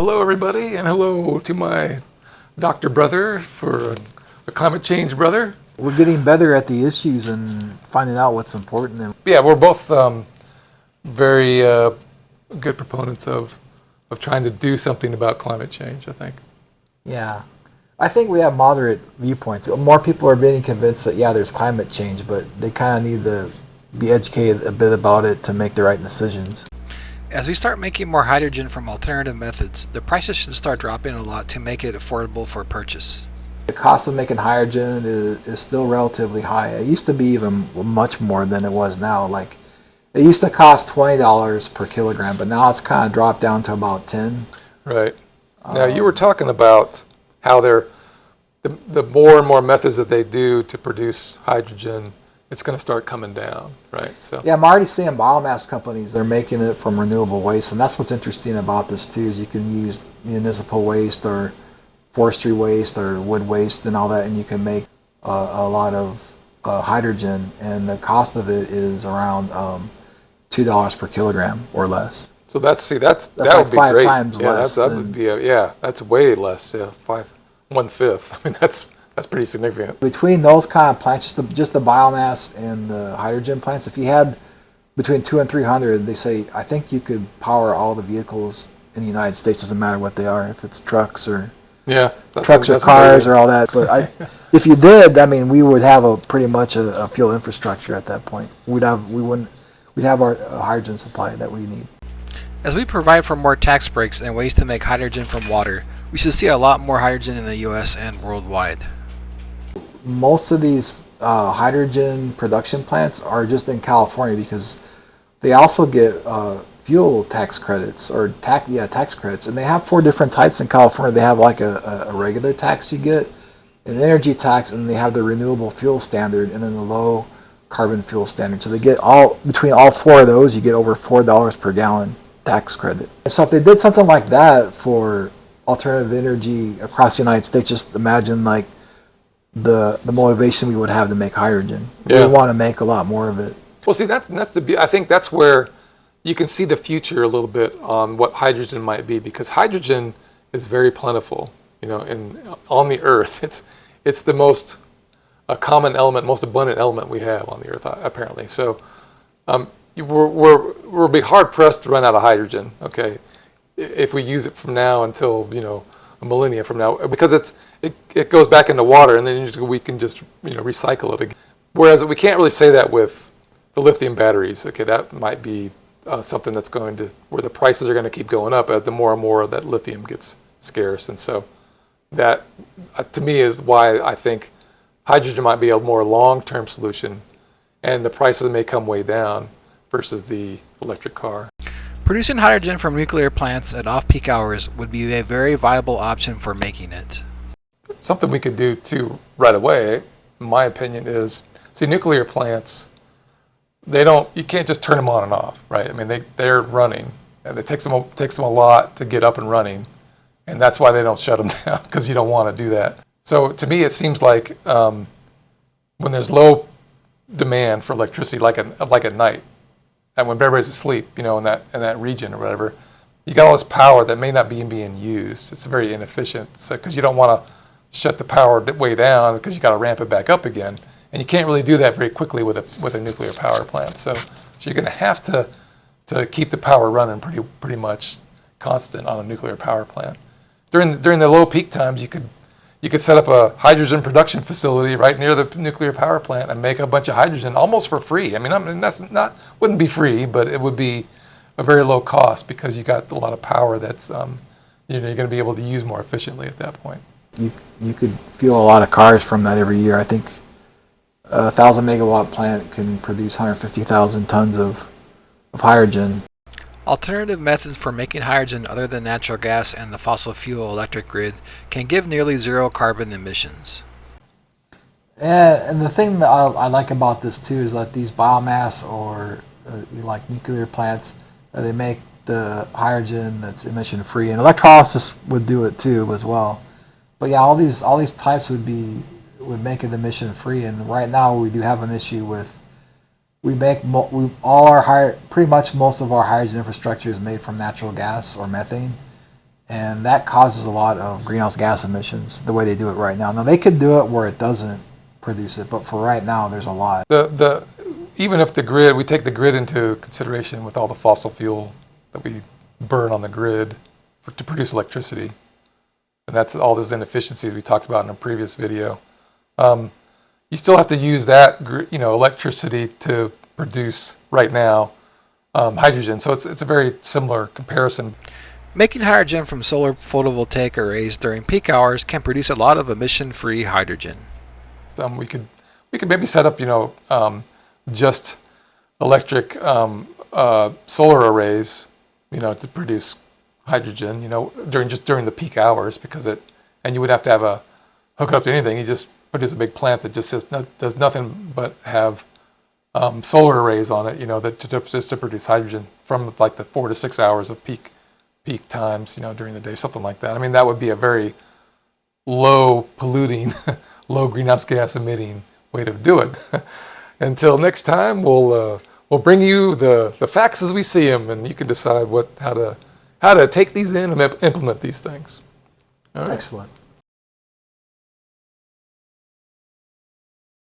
Hello, everybody, and hello to my doctor brother for a climate change brother. We're getting better at the issues and finding out what's important. And Yeah, we're both very good proponents of trying to do something about climate change, I think. yeah, I think we have moderate viewpoints. More people are being convinced that, yeah, there's climate change, but they kind of need to be educated a bit about it to make the right decisions. As we start making more hydrogen from alternative methods, the prices should start dropping a lot to make it affordable for purchase. The cost of making hydrogen is still relatively high. It used to be even much more than it was now. Like, it used to cost $20 per kilogram, but now it's kind of dropped down to about 10. Right. Now, you were talking about how the more and more methods that they do to produce hydrogen, it's going to start coming down, right? So Yeah, I'm already seeing biomass companies, they're making it from renewable waste, and that's what's interesting about this too, is you can use municipal waste or forestry waste or wood waste and all that, and you can make a lot of hydrogen, and the cost of it is around $2 per kilogram or less. So that's like that would be 5 great. times Yeah, less that than- would be that's way less. Yeah, 1/5. I mean, that's pretty significant. Between those kind of plants, just the biomass and the hydrogen plants, if you had between 200 and 300, they say, I think you could power all the vehicles in the United States, doesn't matter what they are, if it's trucks or Yeah, trucks or cars or all that. But if you did, I mean, we would have pretty much a fuel infrastructure at that point. We'd have our hydrogen supply that we need. As we provide for more tax breaks and ways to make hydrogen from water, we should see a lot more hydrogen in the US and worldwide. Most of these hydrogen production plants are just in California because they also get fuel tax credits or tax credits, and they have 4 different types in California. They have like a regular tax you get, an energy tax, and they have the renewable fuel standard, and then the low carbon fuel standard. So they get between all 4 of those, you get over $4 per gallon tax credit. So if they did something like that for alternative energy across the United States, just imagine like the motivation we would have to make hydrogen. Yeah. We want to make a lot more of it. Well, see, I think that's where you can see the future a little bit on what hydrogen might be, because hydrogen is very plentiful, on the Earth. It's the most common element, most abundant element we have on the Earth, apparently. So we'll be hard pressed to run out of hydrogen, okay, if we use it from now until a millennia from now, because it goes back into water, and then we can just recycle it again. Whereas we can't really say that with the lithium batteries. Okay, that might be something that's going to, where the prices are going to keep going up as the more and more that lithium gets scarce. And so that, to me, is why I think hydrogen might be a more long-term solution, and the prices may come way down versus the electric car. Producing hydrogen from nuclear plants at off-peak hours would be a very viable option for making it. Something we could do too right away, in my opinion, is, see, nuclear plants, you can't just turn them on and off, right? I mean, they're running, and it takes them a lot to get up and running, and that's why they don't shut them down, because you don't want to do that. So to me, it seems like when there's low demand for electricity, like at night, and when everybody's asleep, in that region or whatever, you got all this power that may not be being used. It's very inefficient, because you don't want to shut the power way down, because you got to ramp it back up again, and you can't really do that very quickly with a nuclear power plant. So you're going to have to keep the power running pretty much constant on a nuclear power plant. During the low peak times, you could set up a hydrogen production facility right near the nuclear power plant and make a bunch of hydrogen almost for free. I mean, that's wouldn't be free, but it would be a very low cost, because you got a lot of power that's you're going to be able to use more efficiently at that point. You could fuel a lot of cars from that every year. I think a 1,000 megawatt plant can produce 150,000 tons of hydrogen. Alternative methods for making hydrogen other than natural gas and the fossil fuel electric grid can give nearly 0 carbon emissions. And the thing that I like about this too is that these biomass or like nuclear plants, they make the hydrogen that's emission free, and electrolysis would do it too as well. But yeah, all these types would make it emission free. And right now we do have an issue with pretty much most of our hydrogen infrastructure is made from natural gas or methane, and that causes a lot of greenhouse gas emissions the way they do it right now. Now they could do it where it doesn't produce it, but for right now, there's a lot. Even if the grid, we take the grid into consideration with all the fossil fuel that we burn on the grid to produce electricity, and that's all those inefficiencies we talked about in a previous video. You still have to use that, electricity to produce right now hydrogen. So it's a very similar comparison. Making hydrogen from solar photovoltaic arrays during peak hours can produce a lot of emission-free hydrogen. We could maybe set up, just electric solar arrays, to produce hydrogen, during the peak hours, and you would have to have a hook up to anything. You just produce a big plant that just does nothing but have solar arrays on it, just to produce hydrogen from like the 4 to 6 hours of peak times, during the day, something like that. I mean, that would be a very low polluting, low greenhouse gas emitting way to do it. Until next time, we'll bring you the facts as we see them, and you can decide how to take these in and implement these things. All right. Excellent.